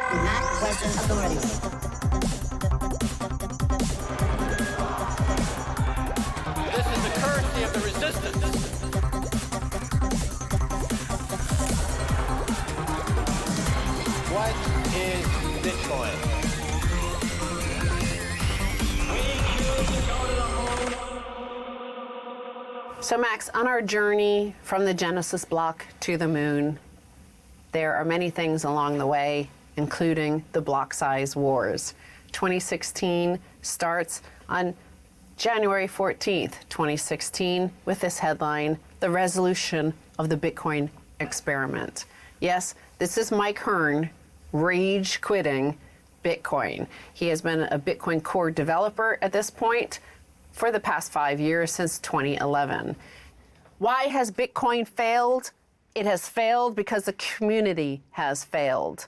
Do not question authority. This is the currency of the resistance. What is Bitcoin? So Max, on our journey from the Genesis block to the moon, there are many things along the way, including the Blocksize wars. 2016 starts on January 14th, 2016, with this headline, The Resolution of the Bitcoin Experiment. Yes, this is Mike Hearn rage quitting Bitcoin. He has been a Bitcoin core developer at this point for the past 5 years, since 2011. Why has Bitcoin failed? It has failed because the community has failed.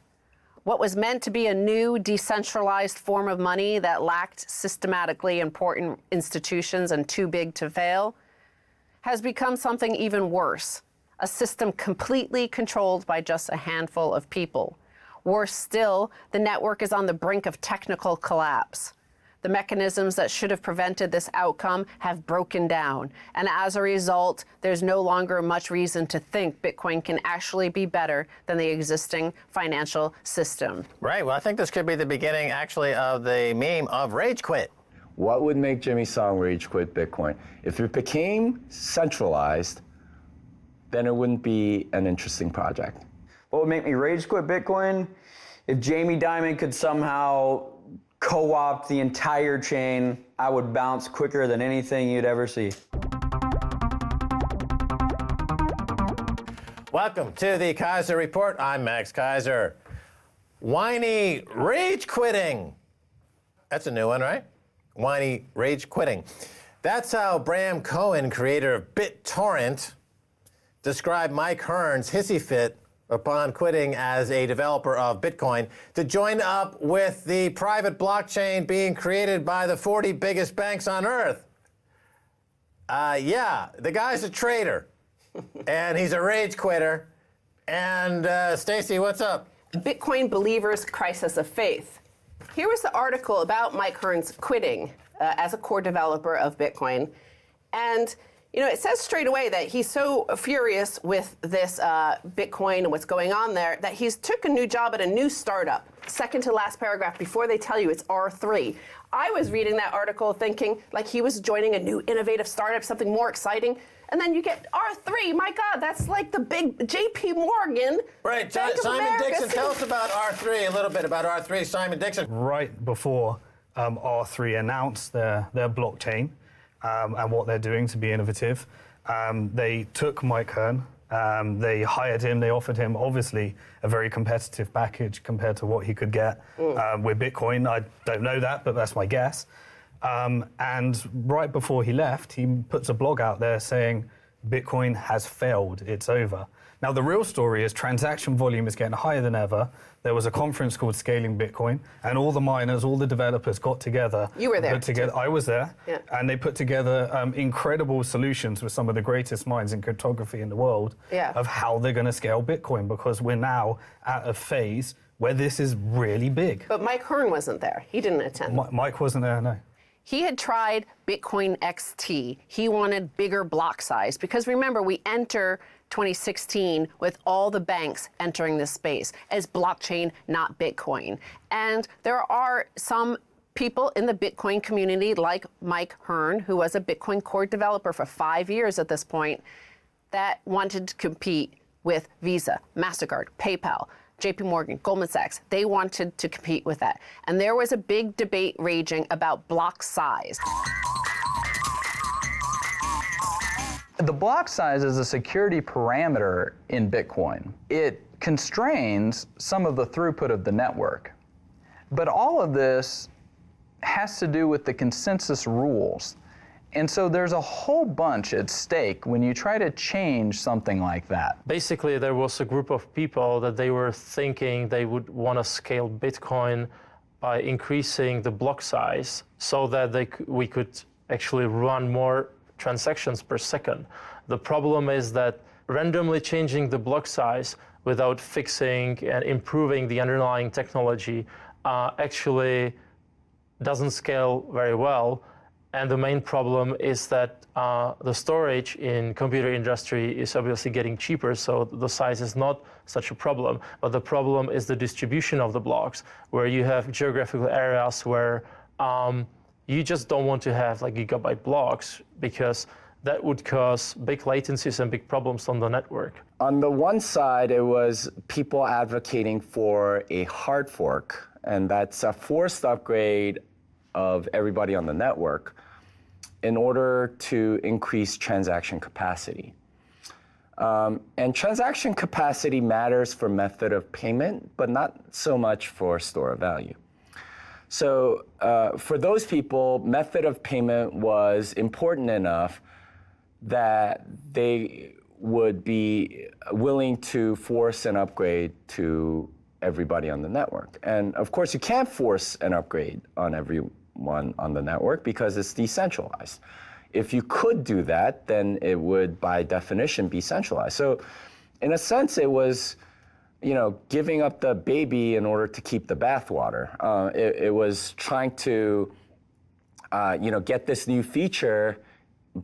What was meant to be a new decentralized form of money that lacked systematically important institutions and too big to fail has become something even worse, a system completely controlled by just a handful of people. Worse still, the network is on the brink of technical collapse. The mechanisms that should have prevented this outcome have broken down, and as a result, there's no longer much reason to think Bitcoin can actually be better than the existing financial system. Right, well, I think this could be the beginning, actually, of the meme of rage quit. What would make Jimmy Song rage quit Bitcoin? If it became centralized, then it wouldn't be an interesting project. What would make me rage quit Bitcoin? If Jamie Dimon could somehow co-opt the entire chain, I would bounce quicker than anything you'd ever see. Welcome to the Kaiser Report. I'm Max Kaiser. Whiny rage quitting. That's a new one, right? Whiny rage quitting. That's how Bram Cohen, creator of BitTorrent, described Mike Hearn's hissy fit upon quitting as a developer of Bitcoin to join up with the private blockchain being created by the 40 biggest banks on earth. Yeah, the guy's a traitor, and he's a rage quitter. And Stacy, what's up? Bitcoin believers' crisis of faith. Here was the article about Mike Hearn's quitting as a core developer of Bitcoin. And you know, it says straight away that he's so furious with this Bitcoin and what's going on there that he's took a new job at a new startup. Second to last paragraph before they tell you it's R3. I was reading that article thinking like he was joining a new innovative startup, something more exciting. And then you get R3. My God, that's like the big JP Morgan. Right, Bank of Simon America. Dixon, tell us about R3, a little bit about R3. Simon Dixon. Right before R3 announced their blockchain, and what they're doing to be innovative. They took Mike Hearn, they hired him, they offered him obviously a very competitive package compared to what he could get with Bitcoin. I don't know that, but that's my guess. And right before he left, he puts a blog out there saying, Bitcoin has failed, it's over. Now the real story is transaction volume is getting higher than ever. There was a conference called Scaling Bitcoin, and all the miners, all the developers got together. You were there. Put together, I was there, yeah. And they put together incredible solutions with some of the greatest minds in cryptography in the world of how they're going to scale Bitcoin, because we're now at a phase where this is really big. But Mike Hearn wasn't there. He didn't attend. Mike wasn't there, no. He had tried Bitcoin XT. He wanted bigger block size because remember, we enter 2016 with all the banks entering this space as blockchain, not Bitcoin. And there are some people in the Bitcoin community like Mike Hearn, who was a Bitcoin core developer for 5 years at this point, that wanted to compete with Visa, MasterCard, PayPal, JP Morgan, Goldman Sachs. They wanted to compete with that. And there was a big debate raging about block size. The block size is a security parameter in Bitcoin. It constrains some of the throughput of the network. But all of this has to do with the consensus rules. And so there's a whole bunch at stake when you try to change something like that. Basically, there was a group of people that they were thinking they would want to scale Bitcoin by increasing the block size so that we could actually run more transactions per second. The problem is that randomly changing the block size without fixing and improving the underlying technology actually doesn't scale very well. And the main problem is that the storage in computer industry is obviously getting cheaper, so the size is not such a problem. But the problem is the distribution of the blocks, where you have geographical areas where you just don't want to have like gigabyte blocks, because that would cause big latencies and big problems on the network. On the one side, it was people advocating for a hard fork, and that's a forced upgrade of everybody on the network in order to increase transaction capacity. And transaction capacity matters for method of payment, but not so much for store of value. So for those people, method of payment was important enough that they would be willing to force an upgrade to everybody on the network. And of course, you can't force an upgrade on everyone on the network because it's decentralized. If you could do that, then it would, by definition, be centralized. So in a sense, it was, giving up the baby in order to keep the bathwater. It was trying to, get this new feature,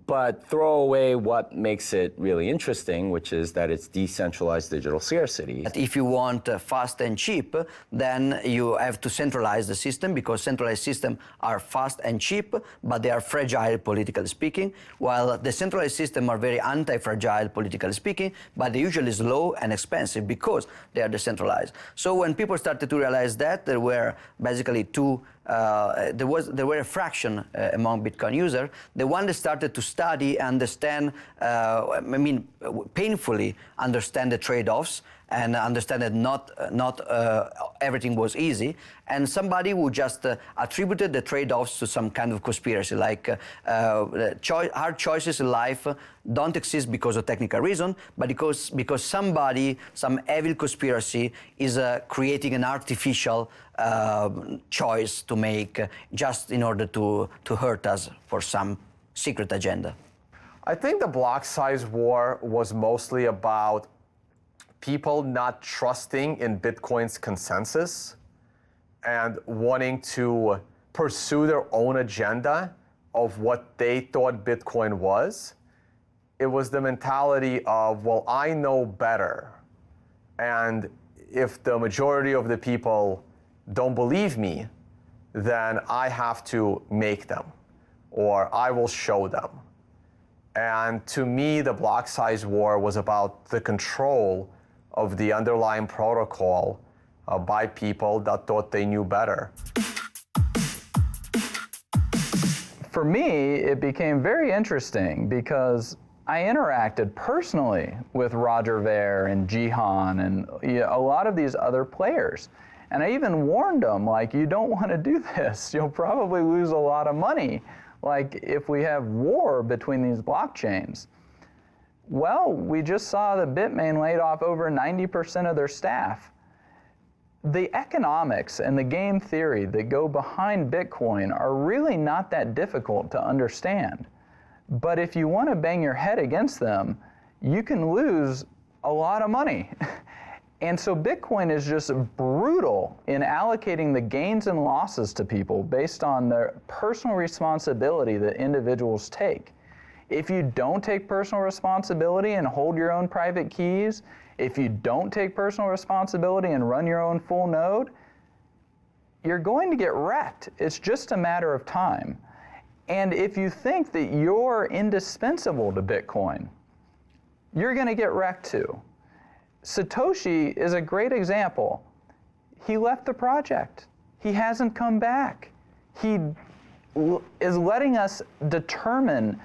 but throw away what makes it really interesting, which is that it's decentralized digital scarcity. If you want fast and cheap, then you have to centralize the system, because centralized systems are fast and cheap, but they are fragile, politically speaking, while decentralized systems are very anti-fragile, politically speaking, but they're usually slow and expensive because they are decentralized. So when people started to realize that, there were basically there were a fraction among Bitcoin users, the one that started to study, understand, painfully understand the trade-offs and understand that not everything was easy, and somebody who just attributed the trade-offs to some kind of conspiracy, like hard choices in life don't exist because of technical reason, but because somebody, some evil conspiracy is creating an artificial choice to make just in order to hurt us for some secret agenda. I think the block size war was mostly about people not trusting in Bitcoin's consensus and wanting to pursue their own agenda of what they thought Bitcoin was. It was the mentality of, well, I know better. And if the majority of the people don't believe me, then I have to make them, or I will show them. And to me, the block size war was about the control of the underlying protocol by people that thought they knew better. For me, it became very interesting because I interacted personally with Roger Ver and Giacomo and a lot of these other players. And I even warned them, like, you don't want to do this. You'll probably lose a lot of money, like if we have war between these blockchains. Well, we just saw that Bitmain laid off over 90% of their staff. The economics and the game theory that go behind Bitcoin are really not that difficult to understand. But if you want to bang your head against them, you can lose a lot of money. And so Bitcoin is just brutal in allocating the gains and losses to people based on their personal responsibility that individuals take. If you don't take personal responsibility and hold your own private keys, if you don't take personal responsibility and run your own full node, you're going to get wrecked. It's just a matter of time. And if you think that you're indispensable to Bitcoin, you're going to get wrecked too. Satoshi is a great example. He left the project. He hasn't come back. He is letting us determine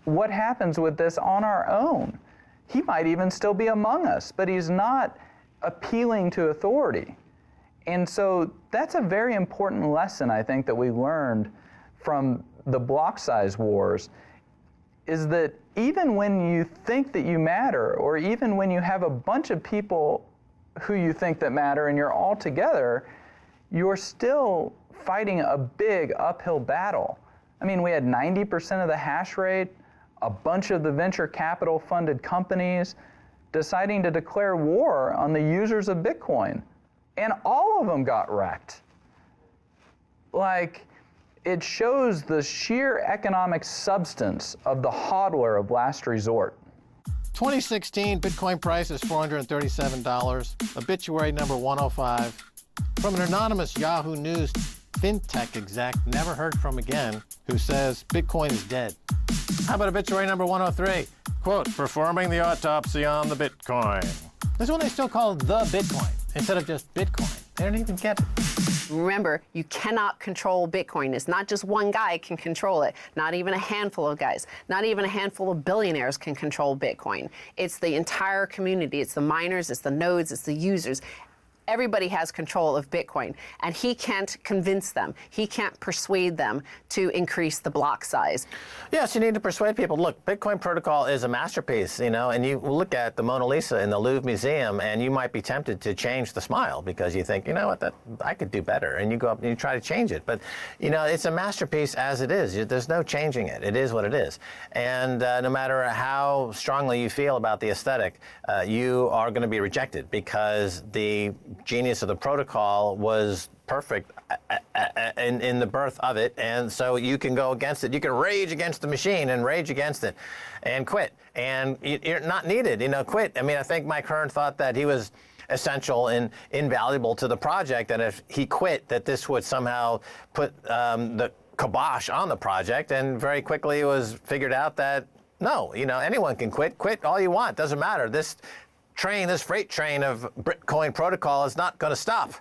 what happens with this on our own. He might even still be among us, but he's not appealing to authority. And so that's a very important lesson, I think, that we learned from the block size wars, is that even when you think that you matter, or even when you have a bunch of people who you think that matter and you're all together, you're still fighting a big uphill battle. I mean, we had 90% of the hash rate, a bunch of the venture capital funded companies, deciding to declare war on the users of Bitcoin. And all of them got wrecked. Like, it shows the sheer economic substance of the hodler of last resort. 2016 Bitcoin price is $437, obituary number 105. From an anonymous Yahoo News fintech exec never heard from again, who says Bitcoin is dead. How about obituary number 103? Quote, performing the autopsy on the Bitcoin. This one they still call the Bitcoin instead of just Bitcoin. They don't even get it. Remember, you cannot control Bitcoin. It's not just one guy can control it. Not even a handful of guys. Not even a handful of billionaires can control Bitcoin. It's the entire community. It's the miners, it's the nodes, it's the users. Everybody has control of Bitcoin, and he can't convince them. He can't persuade them to increase the block size. Yes, you need to persuade people. Look, Bitcoin protocol is a masterpiece, you know, and you look at the Mona Lisa in the Louvre Museum, and you might be tempted to change the smile because you think, you know what, I could do better, and you go up and you try to change it. But, you know, it's a masterpiece as it is. There's no changing it. It is what it is. And no matter how strongly you feel about the aesthetic, you are going to be rejected because the genius of the protocol was perfect in the birth of it, and so you can go against it. You can rage against the machine and rage against it and quit, and you're not needed, you know, quit. I mean, I think Mike Hearn thought that he was essential and invaluable to the project, and if he quit, that this would somehow put the kibosh on the project, and very quickly it was figured out that no, you know, anyone can quit all you want, doesn't matter. This freight train of Bitcoin protocol is not going to stop.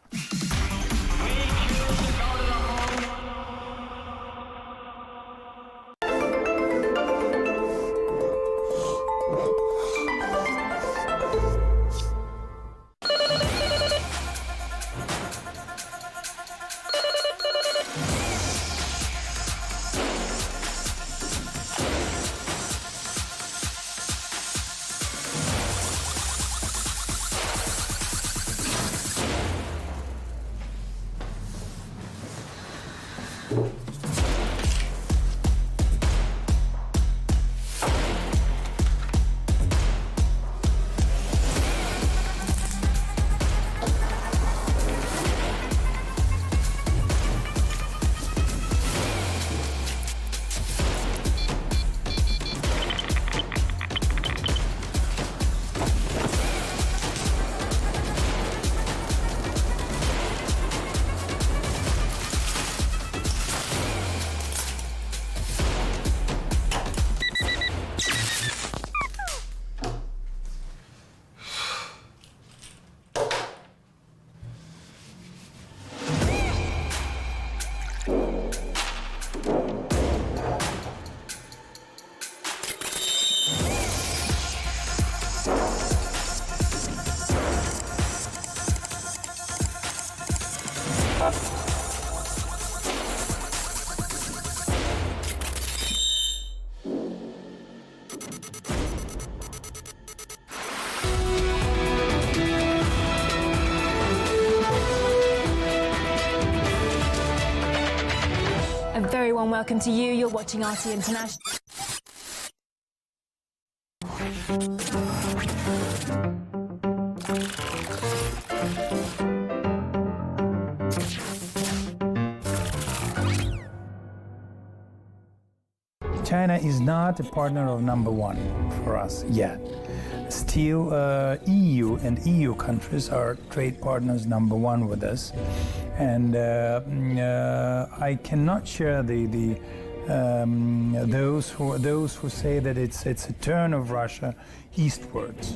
A very warm welcome to you. You're watching RT International. China is not a partner of number one for us yet. Still, EU and EU countries are trade partners number one with us, and I cannot share those who say that it's a turn of Russia eastwards.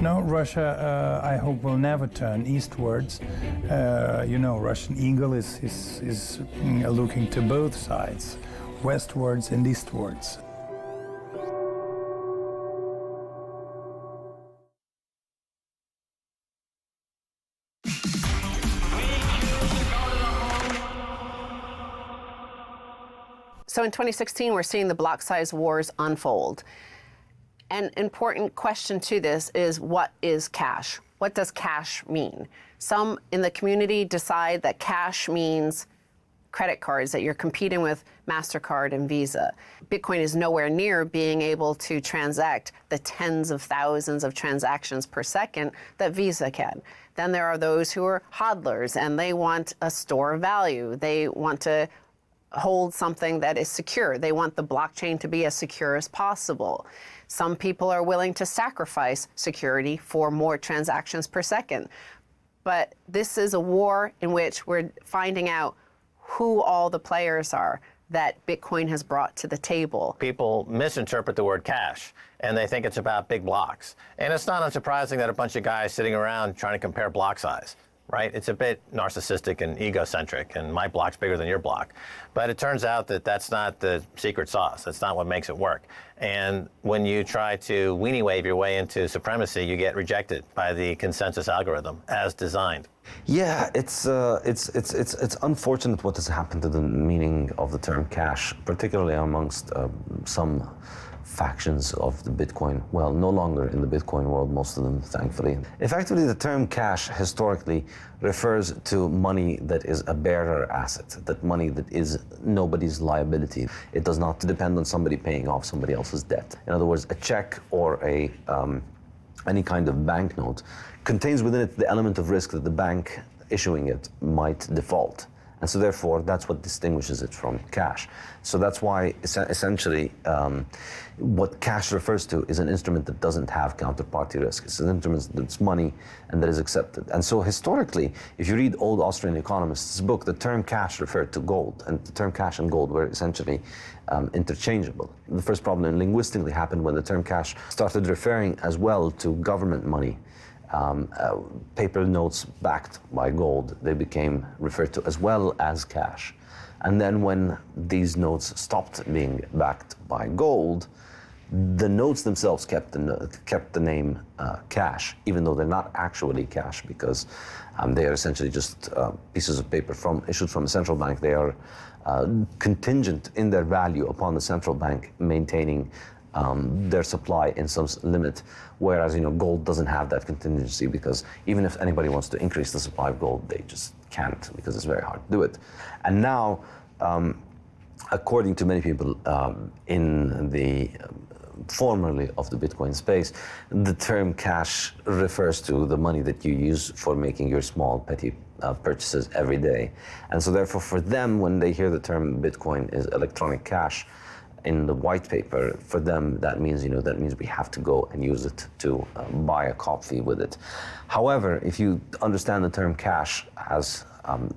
No, Russia, I hope, will never turn eastwards. You know, Russian eagle is looking to both sides, westwards and eastwards. So in 2016, we're seeing the block size wars unfold. An important question to this is, what is cash? What does cash mean? Some in the community decide that cash means credit cards, that you're competing with MasterCard and Visa. Bitcoin is nowhere near being able to transact the tens of thousands of transactions per second that Visa can. Then there are those who are hodlers and they want a store of value. They want to hold something that is secure. They want the blockchain to be as secure as possible. Some people are willing to sacrifice security for more transactions per second. But this is a war in which we're finding out who all the players are that Bitcoin has brought to the table. People misinterpret the word cash, and they think it's about big blocks. And it's not unsurprising that a bunch of guys sitting around trying to compare block size, right? It's a bit narcissistic and egocentric, and my block's bigger than your block. But it turns out that that's not the secret sauce. That's not what makes it work. And when you try to weenie wave your way into supremacy, you get rejected by the consensus algorithm as designed. Yeah, it's unfortunate what has happened to the meaning of the term cash, particularly amongst some factions of the Bitcoin, well, no longer in the Bitcoin world, most of them, thankfully. Effectively, the term cash historically refers to money that is a bearer asset, that money that is nobody's liability. It does not depend on somebody paying off somebody else's debt. In other words, a check or any kind of banknote contains within it the element of risk that the bank issuing it might default. And so therefore, that's what distinguishes it from cash. So that's why essentially what cash refers to is an instrument that doesn't have counterparty risk. It's an instrument that's money and that is accepted. And so historically, if you read old Austrian economists' book, the term cash referred to gold, and the term cash and gold were essentially interchangeable. The first problem linguistically happened when the term cash started referring as well to government money. Paper notes backed by gold, they became referred to as well as cash. And then when these notes stopped being backed by gold, the notes themselves kept the name cash, even though they're not actually cash, because they are essentially just pieces of paper issued from a central bank. They are contingent in their value upon the central bank maintaining their supply in some limit, whereas gold doesn't have that contingency, because even if anybody wants to increase the supply of gold, they just can't, because it's very hard to do it. And now, according to many people in the formerly of the Bitcoin space, the term cash refers to the money that you use for making your small petty purchases every day. And so therefore for them, when they hear the term Bitcoin is electronic cash, in the white paper, for them, that means we have to go and use it to buy a coffee with it. However, if you understand the term cash as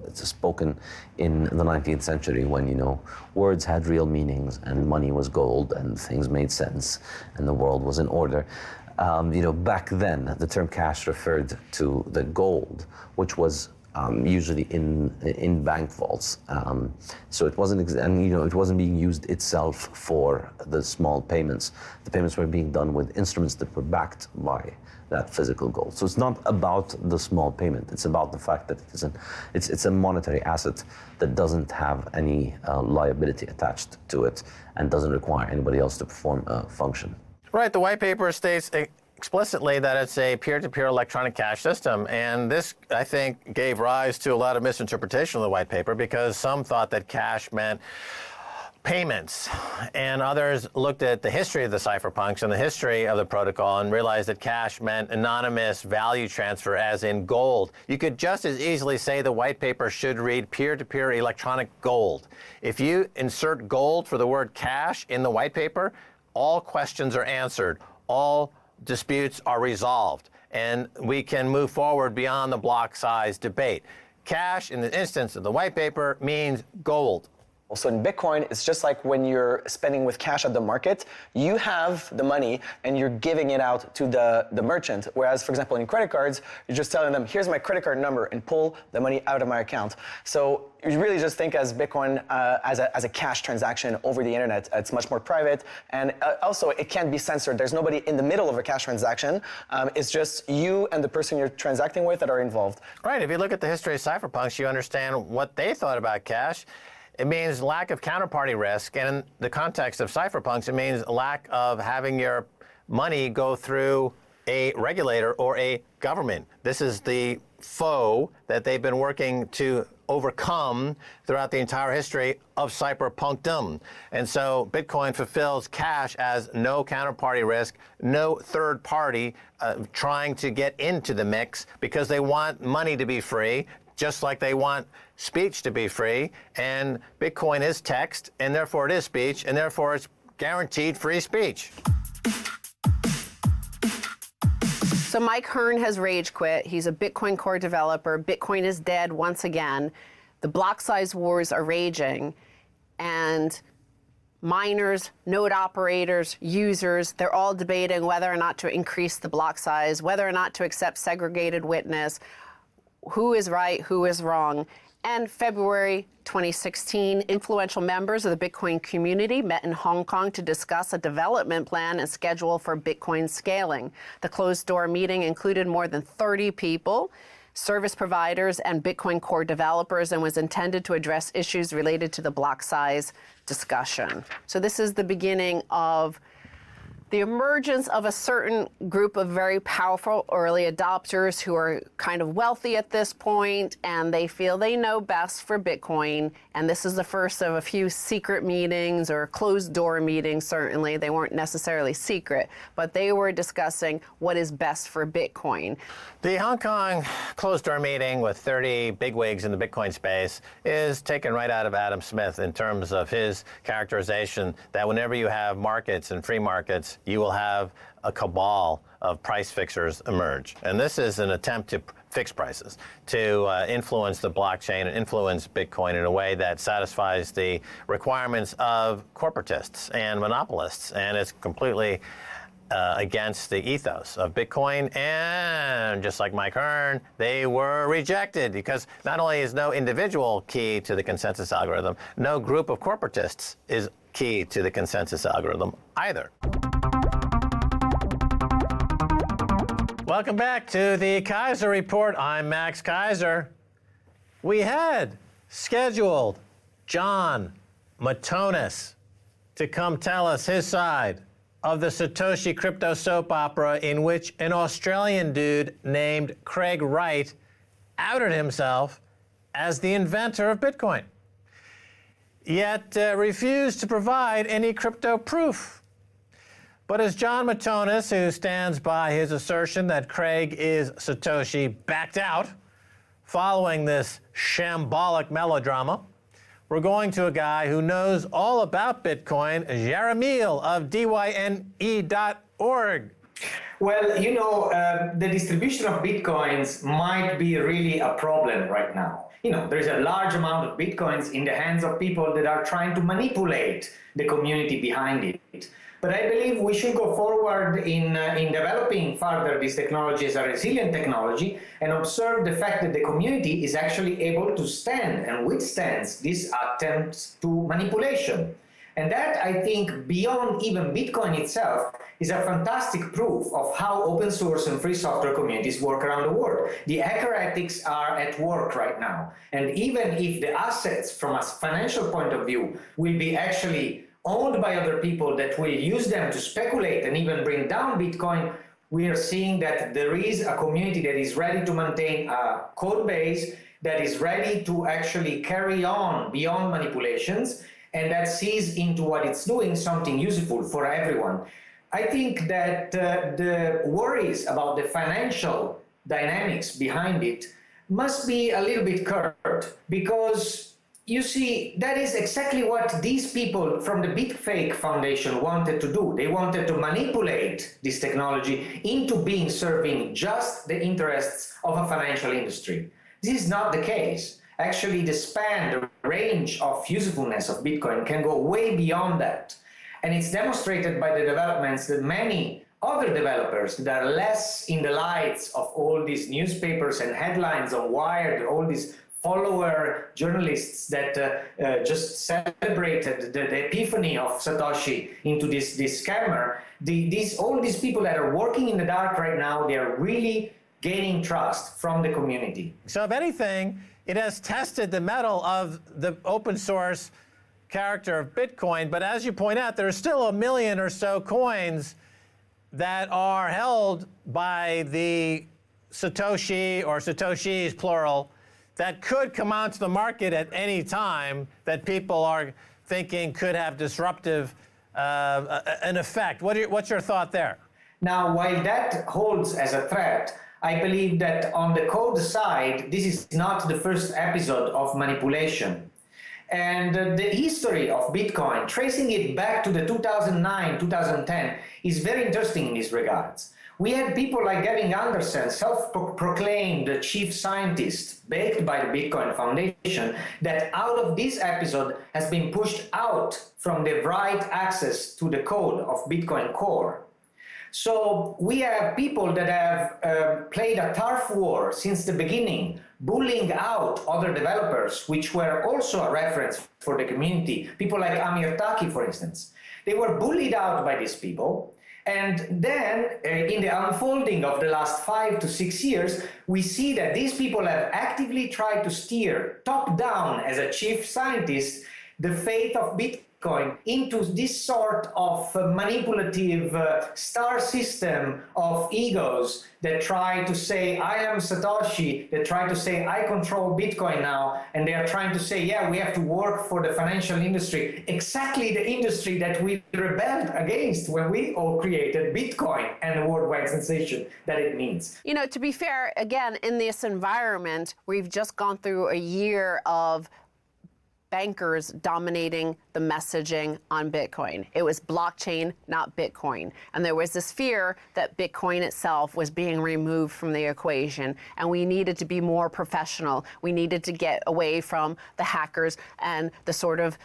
it's spoken in the 19th century, when words had real meanings and money was gold and things made sense and the world was in order, back then the term cash referred to the gold, which was usually in bank vaults, so it wasn't, it wasn't being used itself for the small payments. The payments were being done with instruments that were backed by that physical gold. So it's not about the small payment. It's about the fact that it's a monetary asset that doesn't have any liability attached to it and doesn't require anybody else to perform a function. Right. The white paper states explicitly that it's a peer-to-peer electronic cash system. And this, I think, gave rise to a lot of misinterpretation of the white paper, because some thought that cash meant payments, and others looked at the history of the cypherpunks and the history of the protocol and realized that cash meant anonymous value transfer, as in gold. You could just as easily say the white paper should read peer-to-peer electronic gold. If you insert gold for the word cash in the white paper, all questions are answered, all disputes are resolved, and we can move forward beyond the block size debate. Cash, in the instance of the white paper, means gold. So in Bitcoin, it's just like when you're spending with cash at the market, you have the money and you're giving it out to the merchant. Whereas, for example, in credit cards, you're just telling them, here's my credit card number, and pull the money out of my account. So you really just think as Bitcoin as a cash transaction over the internet. It's much more private, and also it can't be censored. There's nobody in the middle of a cash transaction. It's just you and the person you're transacting with that are involved. Right. If you look at the history of cypherpunks, you understand what they thought about cash. It means lack of counterparty risk, and in the context of cypherpunks, it means lack of having your money go through a regulator or a government. This is the foe that they've been working to overcome throughout the entire history of cyberpunkdom. And so Bitcoin fulfills cash as no counterparty risk, no third party trying to get into the mix, because they want money to be free, just like they want speech to be free. And Bitcoin is text, and therefore it is speech, and therefore it's guaranteed free speech. So Mike Hearn has rage quit. He's a Bitcoin core developer. Bitcoin is dead once again. The block size wars are raging. And miners, node operators, users, they're all debating whether or not to increase the block size, whether or not to accept segregated witness, who is right, who is wrong. And February 2016, influential members of the Bitcoin community met in Hong Kong to discuss a development plan and schedule for Bitcoin scaling. The closed-door meeting included more than 30 people, service providers, and Bitcoin core developers, and was intended to address issues related to the block size discussion. So this is the beginning of the emergence of a certain group of very powerful early adopters who are kind of wealthy at this point, and they feel they know best for Bitcoin. And this is the first of a few secret meetings, or closed door meetings, certainly. They weren't necessarily secret, but they were discussing what is best for Bitcoin. The Hong Kong closed door meeting with 30 bigwigs in the Bitcoin space is taken right out of Adam Smith in terms of his characterization that whenever you have markets and free markets, you will have a cabal of price fixers emerge. And this is an attempt to fix prices, to influence the blockchain and influence Bitcoin in a way that satisfies the requirements of corporatists and monopolists. And it's completely against the ethos of Bitcoin. And just like Mike Hearn, they were rejected, because not only is no individual key to the consensus algorithm, no group of corporatists is key to the consensus algorithm either. Welcome back to the Kaiser Report. I'm Max Kaiser. We had scheduled John Matonis to come tell us his side of the Satoshi crypto soap opera, in which an Australian dude named Craig Wright outed himself as the inventor of Bitcoin, yet refused to provide any crypto proof. But as John Matonis, who stands by his assertion that Craig is Satoshi, backed out following this shambolic melodrama, we're going to a guy who knows all about Bitcoin, Jeremiel of dyne.org. Well, you know, the distribution of Bitcoins might be really a problem right now. You know, there's a large amount of Bitcoins in the hands of people that are trying to manipulate the community behind it. But I believe we should go forward in developing further this technology as a resilient technology, and observe the fact that the community is actually able to stand and withstands these attempts to manipulation. And that, I think, beyond even Bitcoin itself, is a fantastic proof of how open source and free software communities work around the world. The hacker ethics are at work right now. And even if the assets from a financial point of view will be actually owned by other people that will use them to speculate and even bring down Bitcoin, we are seeing that there is a community that is ready to maintain a code base, that is ready to actually carry on beyond manipulations, and that sees into what it's doing something useful for everyone. I think that the worries about the financial dynamics behind it must be a little bit curbed, because you see, that is exactly what these people from the Bitfake Foundation wanted to do. They wanted to manipulate this technology into being serving just the interests of a financial industry. This is not the case. Actually, the span, the range of usefulness of Bitcoin can go way beyond that. And it's demonstrated by the developments that many other developers that are less in the lights of all these newspapers and headlines on Wired, all these follower journalists that just celebrated the epiphany of Satoshi into this scammer. All these people that are working in the dark right now, they are really gaining trust from the community. So if anything, it has tested the mettle of the open source character of Bitcoin. But as you point out, there are still 1 million or so coins that are held by the Satoshi or Satoshis, plural, that could come onto the market at any time that people are thinking could have disruptive an effect. What's your thought there? Now, while that holds as a threat, I believe that on the code side, this is not the first episode of manipulation. And the history of Bitcoin, tracing it back to the 2009, 2010, is very interesting in these regards. We had people like Gavin Anderson, self-proclaimed chief scientist, backed by the Bitcoin Foundation, that out of this episode has been pushed out from the right access to the code of Bitcoin Core. So we have people that have played a turf war since the beginning, bullying out other developers, which were also a reference for the community. People like Amir Taki, for instance. They were bullied out by these people. And then in the unfolding of the last 5 to 6 years, we see that these people have actively tried to steer top down as a chief scientist the fate of Bitcoin into this sort of manipulative star system of egos that try to say, I am Satoshi, that try to say, I control Bitcoin now, and they are trying to say, yeah, we have to work for the financial industry, exactly the industry that we rebelled against when we all created Bitcoin and the worldwide sensation that it means. You know, to be fair, again, in this environment, we've just gone through a year of bankers dominating the messaging on Bitcoin. It was blockchain, not Bitcoin. And there was this fear that Bitcoin itself was being removed from the equation, and we needed to be more professional. We needed to get away from the hackers and the sort of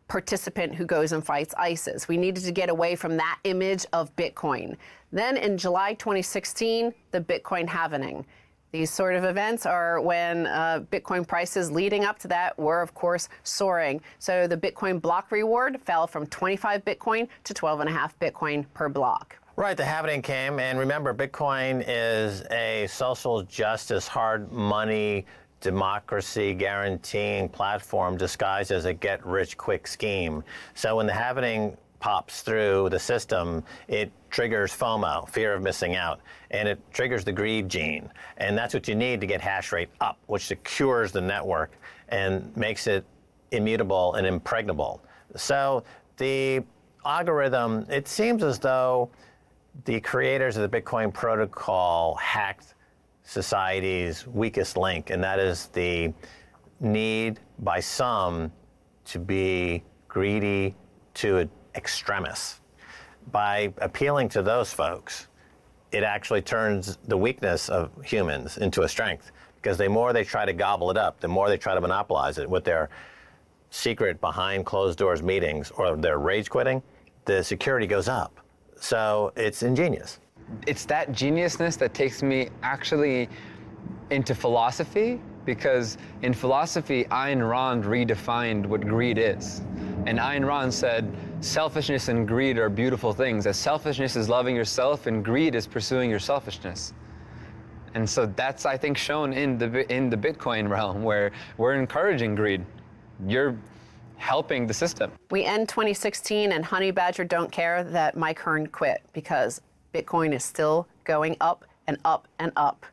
participant who goes and fights ISIS. We needed to get away from that image of Bitcoin. Then in July 2016, the Bitcoin halvening. These sort of events are when Bitcoin prices leading up to that were, of course, soaring. So the Bitcoin block reward fell from 25 Bitcoin to 12.5 Bitcoin per block. Right, the halvening came, and remember, Bitcoin is a social justice, hard money, democracy guaranteeing platform disguised as a get-rich-quick scheme. So when the halvening pops through the system, it triggers FOMO, fear of missing out, and it triggers the greed gene. And that's what you need to get hash rate up, which secures the network and makes it immutable and impregnable. So the algorithm, it seems as though the creators of the Bitcoin protocol hacked society's weakest link, and that is the need by some to be greedy to extremists. By appealing to those folks, it actually turns the weakness of humans into a strength, because the more they try to gobble it up, the more they try to monopolize it with their secret behind closed doors meetings or their rage quitting, the security goes up. So it's ingenious. It's that geniusness that takes me actually into philosophy, because in philosophy, Ayn Rand redefined what greed is. And Ayn Rand said, selfishness and greed are beautiful things. As selfishness is loving yourself, and greed is pursuing your selfishness. And so that's, I think, shown in the Bitcoin realm, where we're encouraging greed. You're helping the system. We end 2016, and Honey Badger don't care that Mike Hearn quit, because Bitcoin is still going up and up and up.